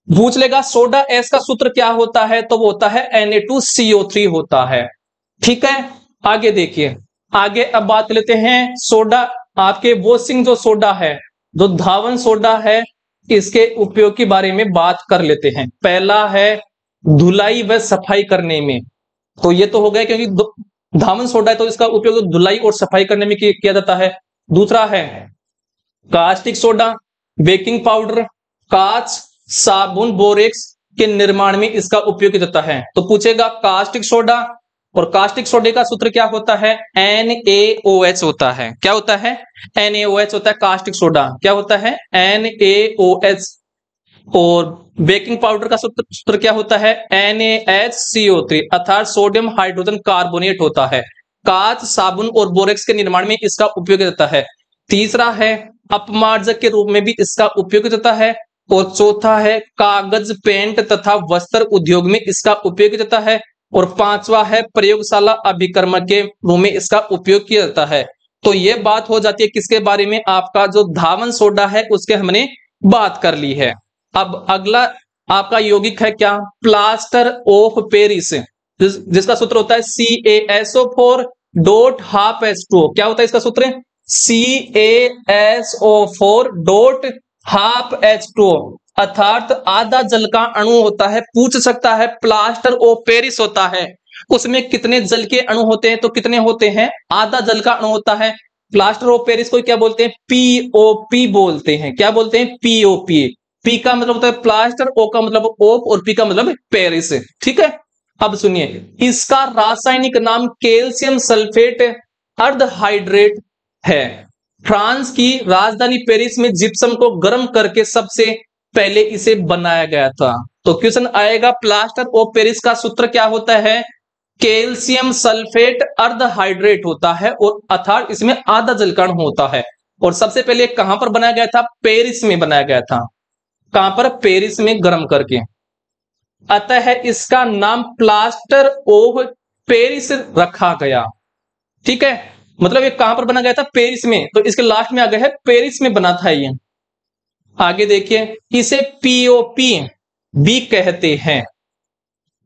पूछ लेगा सोडा एस का सूत्र क्या होता है, तो वो होता है Na2CO3 होता है, ठीक है। आगे देखिए, आगे अब बात लेते हैं सोडा, आपके वॉशिंग जो सोडा है, जो धावन सोडा है, इसके उपयोग के बारे में बात कर लेते हैं। पहला है धुलाई व सफाई करने में, तो ये तो हो गया क्योंकि धावन सोडा है तो इसका उपयोग धुलाई और सफाई करने में किया जाता है। दूसरा है कास्टिक सोडा, बेकिंग पाउडर, कांच, साबुन, बोरेक्स के निर्माण में इसका उपयोग किया जाता है। तो पूछेगा कास्टिक सोडा, और कास्टिक सोडे का सूत्र क्या होता है, NaOH होता है। क्या होता है, NaOH होता है कास्टिक सोडा, क्या होता है, NaOH। और बेकिंग पाउडर का सूत्र क्या होता है, NaHCO3 अर्थात सोडियम हाइड्रोजन कार्बोनेट होता है। कांच, साबुन और बोरेक्स के निर्माण में इसका उपयोग किया जाता है। तीसरा है अपमार्जक के रूप में भी इसका उपयोग किया जाता है। और चौथा है कागज, पेंट तथा वस्त्र उद्योग में इसका उपयोग किया जाता है। और पांचवा है प्रयोगशाला अभिकर्मक के रूप में इसका उपयोग किया जाता है। तो ये बात हो जाती है किसके बारे में, आपका जो धावन सोडा है उसके हमने बात कर ली है। अब अगला आपका यौगिक है क्या, प्लास्टर ऑफ पेरिस, जिसका सूत्र होता है CaSO4.12H2O। क्या होता है इसका सूत्र, CaSO4.12H2O, अर्थात आधा जल का अणु होता है। पूछ सकता है प्लास्टर ऑफ पेरिस होता है, उसमें कितने जल के अणु होते हैं, तो कितने होते हैं, आधा जल का अणु होता है। प्लास्टर ऑफ पेरिस को क्या बोलते हैं, POP बोलते हैं। क्या बोलते हैं, POP। पी का मतलब होता है प्लास्टर, ओ का मतलब ओप, और पी का मतलब पेरिस, ठीक है। अब सुनिए, इसका रासायनिक नाम कैल्शियम सल्फेट अर्धहाइड्रेट है। फ्रांस की राजधानी पेरिस में जिप्सम को गर्म करके सबसे पहले इसे बनाया गया था। तो क्वेश्चन आएगा प्लास्टर ऑफ पेरिस का सूत्र क्या होता है, कैल्शियम सल्फेट अर्धहाइड्रेट होता है, और अर्थात इसमें आधा जल का अणु होता है। और सबसे पहले कहां पर बनाया गया था, पेरिस में बनाया गया था। कहां पर, पेरिस में गर्म करके। अतः इसका नाम प्लास्टर ऑफ पेरिस रखा गया, ठीक है। मतलब ये कहां पर बना गया था, पेरिस में, तो इसके लास्ट में आ गया है पेरिस में बना था ये। आगे देखिए, इसे POP भी कहते हैं।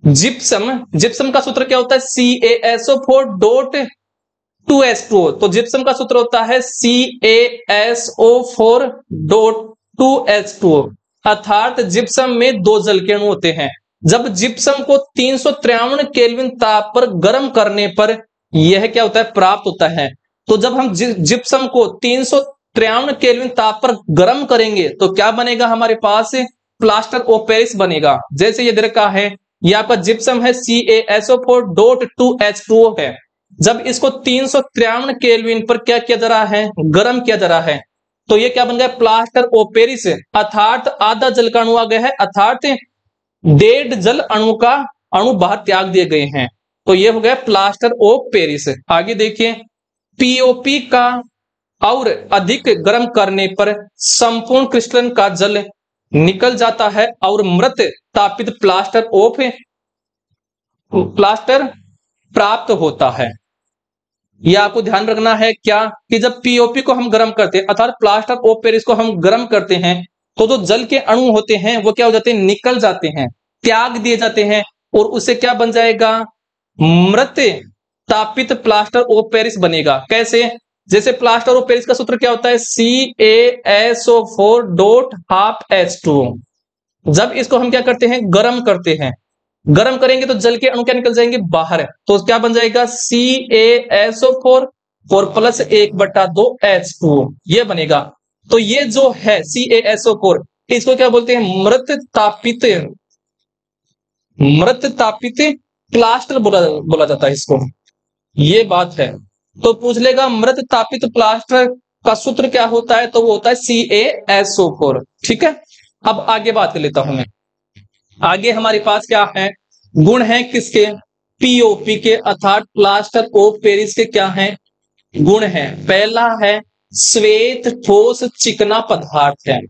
जिप्सम, जिप्सम का सूत्र क्या होता है, CaSO4.2H2O। तो जिप्सम का सूत्र होता है CaSO4.2H2O, अर्थात जिप्सम में दो जल के अणु होते हैं। जब जिप्सम को 353 केल्विन ताप पर गर्म करने पर यह क्या होता है, प्राप्त होता है। तो जब हम जिप्सम को 353 केल्विन ताप पर गर्म करेंगे तो क्या बनेगा हमारे पास, प्लास्टर ऑफ पेरिस बनेगा। जैसे ये दे रखा है, ये आपका जिप्सम है CaSO4.2H2O है। जब इसको 353 केल्विन पर क्या किया जा रहा है, गर्म किया जा रहा है, तो ये क्या बन गया, प्लास्टर ऑफ पेरिस, अर्थात आधा जल का अणु आ गया है, अर्थात 1.5 जल अणु का अणु बाहर त्याग दिए गए हैं। तो ये हो गया प्लास्टर ऑफ पेरिस। आगे देखिए, POP का और अधिक गर्म करने पर संपूर्ण क्रिस्टलन का जल निकल जाता है और मृत तापित प्लास्टर प्राप्त होता है। ये आपको ध्यान रखना है क्या कि जब पीओपी को हम गर्म करते हैं अर्थात प्लास्टर ऑफ पेरिस को हम गर्म करते हैं तो जो जल के अणु होते हैं वो क्या हो जाते हैं, निकल जाते हैं, त्याग दिए जाते हैं और उससे क्या बन जाएगा, मृत तापित प्लास्टर ऑफ पेरिस बनेगा। कैसे, जैसे प्लास्टर ऑफ पेरिस का सूत्र क्या होता है, CaSO4.12H2O। जब इसको हम क्या करते हैं, गर्म करते हैं, गर्म करेंगे तो जल के अणु क्या निकल जाएंगे बाहर, तो क्या बन जाएगा CaSO4 और प्लस 1/2H2O ये बनेगा। तो ये जो है CaSO4 इसको क्या बोलते हैं, मृत तापित प्लास्टर बोला जाता है इसको, ये बात है। तो पूछ लेगा मृत तापित प्लास्टर का सूत्र क्या होता है, तो वो होता है CaSO4। ठीक है, अब आगे बात कर लेता हूं मैं। आगे हमारे पास क्या है, गुण है किसके, पीओपी के अर्थात प्लास्टर ऑफ पेरिस के क्या है, गुण है। पहला है श्वेत ठोस चिकना पदार्थ है।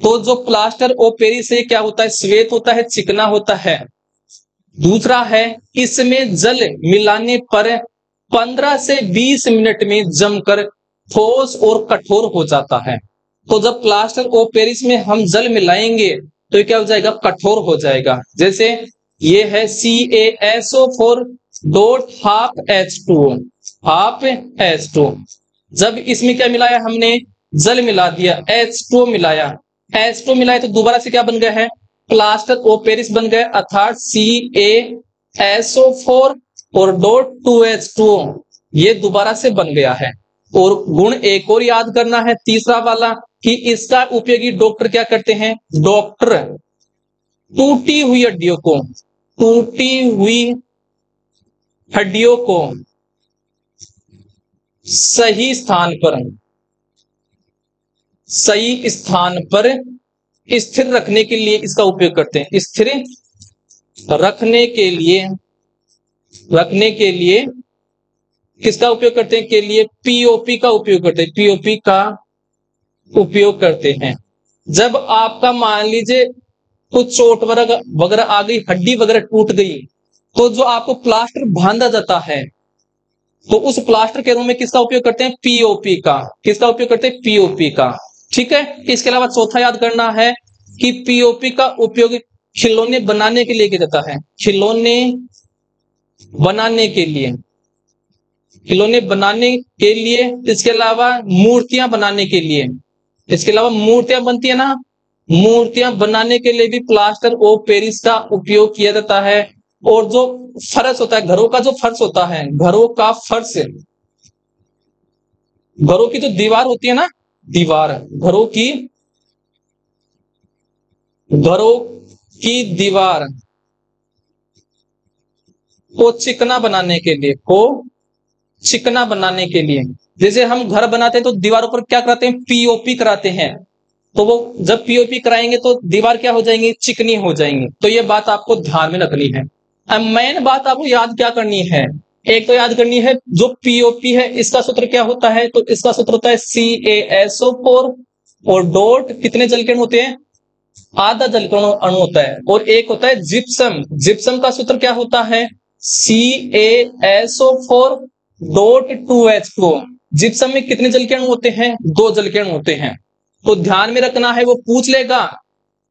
तो जो प्लास्टर ऑफ पेरिस है क्या होता है, श्वेत होता है, चिकना होता है। दूसरा है इसमें जल मिलाने पर 15 से 20 मिनट में जमकर ठोस और कठोर हो जाता है। तो जब प्लास्टर ऑफ पेरिस में हम जल मिलाएंगे तो ये क्या हो जाएगा, कठोर हो जाएगा। जैसे ये है CaSO4.12H2O। जब इसमें क्या मिलाया हमने, जल मिला दिया, H2O मिलाया, H2O मिलाया तो दोबारा से क्या बन गया है, प्लास्टर ऑफ पेरिस बन गया अर्थात CaSO4 और .2H2O ये दोबारा से बन गया है। और गुण एक और याद करना है, तीसरा वाला, कि इसका उपयोगी डॉक्टर क्या करते हैं, डॉक्टर टूटी हुई हड्डियों को सही स्थान पर स्थिर रखने के लिए इसका उपयोग करते हैं। स्थिर रखने के लिए किसका उपयोग करते हैं, के लिए पीओपी का उपयोग करते हैं, पीओपी का उपयोग करते हैं। जब आपका मान लीजिए कुछ चोट वगैरह आ गई, हड्डी वगैरह टूट गई, तो जो आपको प्लास्टर बांधा जाता है तो उस प्लास्टर के रूप में किसका उपयोग करते हैं, पीओपी का। किसका उपयोग करते हैं, पीओपी का। ठीक है, इसके अलावा चौथा याद करना है कि पीओपी का उपयोग खिलौने बनाने के लिए किया जाता है, खिलौने बनाने के लिए, इसके अलावा मूर्तियां बनाने के लिए, इसके अलावा मूर्तियां बनती है ना, मूर्तियां बनाने के लिए भी प्लास्टर ऑफ पेरिस का उपयोग किया जाता है। और जो फर्श होता है, घरों का जो फर्श होता है, घरों की जो दीवार होती है ना, दीवार, घरों की दीवार को चिकना बनाने के लिए, जैसे हम घर बनाते हैं तो दीवारों पर क्या कराते हैं, पीओपी कराते हैं। तो वो जब पीओपी कराएंगे तो दीवार क्या हो जाएंगी, चिकनी हो जाएंगी। तो ये बात आपको ध्यान में रखनी है। अब मेन बात आपको याद क्या करनी है, एक तो याद करनी है जो पीओपी है इसका सूत्र क्या होता है, तो इसका सूत्र होता है CaSO4 और डॉट कितने जल के अणु होते हैं, आधा जल का अणु होता है, और एक होता है जिप्सम का सूत्र क्या होता है, CaSO4.2H2O। जिप्सम में कितने जल के अणु होते हैं, 2 जल के अणु होते हैं। तो ध्यान में रखना है, वो पूछ लेगा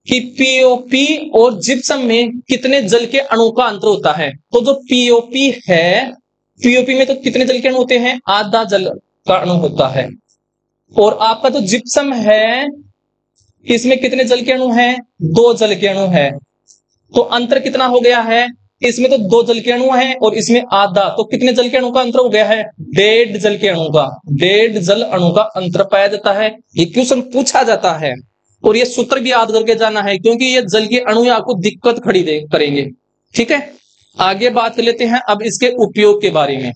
कि पीओपी और जिप्सम में कितने जल के अणु का अंतर होता है। तो जो पीओपी है, पीओपी में तो कितने जल के अणु होते हैं, आधा जल का अणु होता है। और आपका जो जिप्सम है इसमें कितने जल के अणु हैं, 2 जल के अणु है। तो अंतर कितना हो गया है, इसमें तो 2 जल के अणु है और इसमें आधा, तो कितने जल के अणु का अंतर हो गया है, 1.5 जल के अणु का, 1.5 जल अणु का अंतर पाया जाता है। ये क्वेश्चन पूछा जाता है और ये सूत्र भी याद करके जाना है, क्योंकि ये जल के अणु आपको दिक्कत खड़ी करेंगे। ठीक है, आगे बात कर लेते हैं अब इसके उपयोग के बारे में।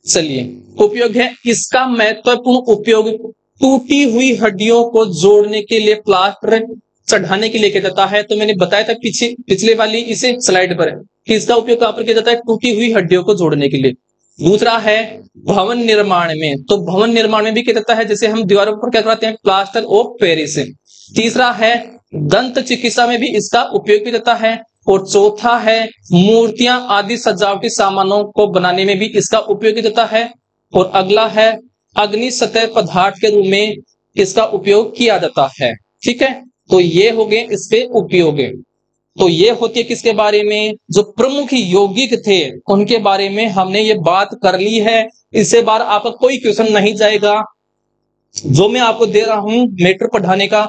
चलिए, उपयोग है, इसका महत्वपूर्ण उपयोग टूटी हुई हड्डियों को जोड़ने के लिए, प्लास्टर चढ़ाने के लिए किया जाता है। तो मैंने बताया था पिछले वाली इसे स्लाइड पर कि इसका उपयोग कहां पर किया जाता है, टूटी हुई हड्डियों को जोड़ने के लिए। दूसरा है भवन निर्माण में, तो भवन निर्माण में भी किया जाता है, जैसे हम दीवारों पर क्या कराते हैं, प्लास्टर ऑफ पेरिस। तीसरा है दंत चिकित्सा में भी इसका उपयोग किया जाता है। और चौथा है मूर्तियां आदि सजावटी सामानों को बनाने में भी इसका उपयोग होता है। और अगला है अग्नि सतह पदार्थ के रूप में इसका उपयोग किया जाता है। ठीक है, तो ये हो गए इसके उपयोग। तो ये होती है किसके बारे में, जो प्रमुख यौगिक थे उनके बारे में हमने ये बात कर ली है। इससे बार आपका कोई क्वेश्चन नहीं जाएगा। जो मैं आपको दे रहा हूं मैटर पढ़ाने का,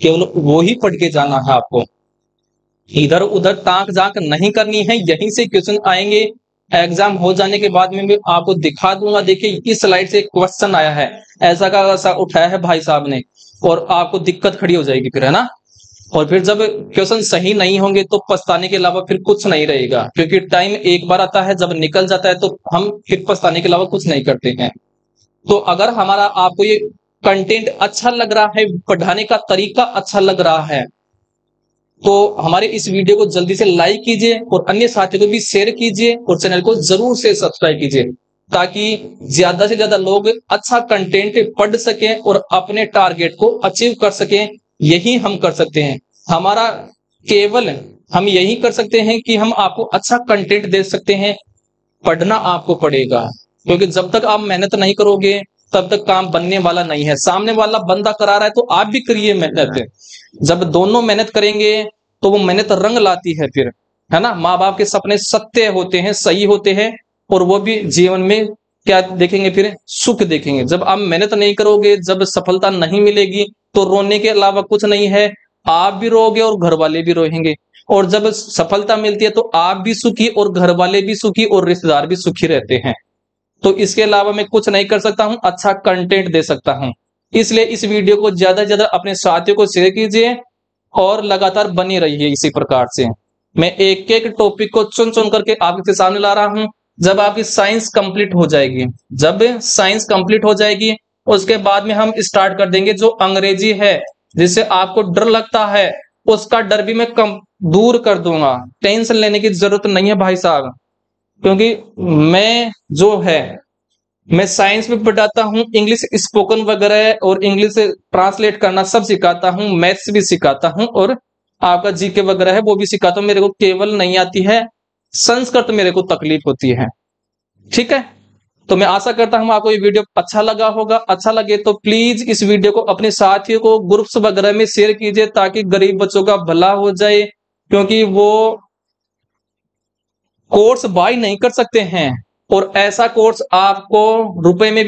केवल वो ही पढ़ के जाना है आपको, इधर उधर ताक झांक नहीं करनी है। यहीं से क्वेश्चन आएंगे। एग्जाम हो जाने के बाद में भी आपको दिखा दूंगा। देखिए इस स्लाइड से क्वेश्चन आया है, ऐसा का ऐसा उठाया है भाई साहब ने, और आपको दिक्कत खड़ी हो जाएगी फिर, है ना। और फिर जब क्वेश्चन सही नहीं होंगे तो पछताने के अलावा फिर कुछ नहीं रहेगा, क्योंकि टाइम एक बार आता है, जब निकल जाता है तो हम फिर पछताने के अलावा कुछ नहीं करते हैं। तो अगर हमारा आपको ये कंटेंट अच्छा लग रहा है, पढ़ाने का तरीका अच्छा लग रहा है, तो हमारे इस वीडियो को जल्दी से लाइक कीजिए और अन्य साथियों को भी शेयर कीजिए और चैनल को जरूर से सब्सक्राइब कीजिए, ताकि ज्यादा से ज्यादा लोग अच्छा कंटेंट पढ़ सकें और अपने टारगेट को अचीव कर सकें। यही हम कर सकते हैं। हमारा केवल हम यही कर सकते हैं कि हम आपको अच्छा कंटेंट दे सकते हैं। पढ़ना आपको पड़ेगा, क्योंकि जब तक आप मेहनत नहीं करोगे तब तक काम बनने वाला नहीं है। सामने वाला बंदा करा रहा है तो आप भी करिए मेहनत। जब दोनों मेहनत करेंगे तो वो मेहनत रंग लाती है फिर, है ना। माँ बाप के सपने सत्य होते हैं, सही होते हैं, और वो भी जीवन में क्या देखेंगे, फिर सुख देखेंगे। जब आप मेहनत नहीं करोगे, जब सफलता नहीं मिलेगी, तो रोने के अलावा कुछ नहीं है। आप भी रोगे और घर वाले भी रोएंगे। और जब सफलता मिलती है तो आप भी सुखी और घर वाले भी सुखी और रिश्तेदार भी सुखी रहते हैं। तो इसके अलावा मैं कुछ नहीं कर सकता हूं, अच्छा कंटेंट दे सकता हूं। इसलिए इस वीडियो को ज्यादा से ज्यादा अपने साथियों को शेयर कीजिए और लगातार बनी रहिए इसी प्रकार से। मैं एक एक टॉपिक को चुन चुन करके आपके सामने ला रहा हूं। जब आपकी साइंस कंप्लीट हो जाएगी, जब साइंस कंप्लीट हो जाएगी, उसके बाद में हम स्टार्ट कर देंगे जो अंग्रेजी है, जिससे आपको डर लगता है उसका डर भी मैं कम दूर कर दूंगा। टेंशन लेने की जरूरत नहीं है भाई साहब, क्योंकि मैं जो है मैं साइंस में पढ़ाता हूँ, इंग्लिश स्पोकन वगैरह और इंग्लिश ट्रांसलेट करना सब सिखाता हूँ, मैथ्स भी सिखाता हूँ, और आपका जीके वगैरह है वो भी सिखाता हूँ। मेरे को केवल नहीं आती है संस्कृत, मेरे को तकलीफ होती है। ठीक है, तो मैं आशा करता हूँ आपको ये वीडियो अच्छा लगा होगा। अच्छा लगे तो प्लीज इस वीडियो को अपने साथियों को ग्रुप्स वगैरह में शेयर कीजिए, ताकि गरीब बच्चों का भला हो जाए, क्योंकि वो कोर्स बाय नहीं कर सकते हैं, और ऐसा कोर्स आपको रुपए में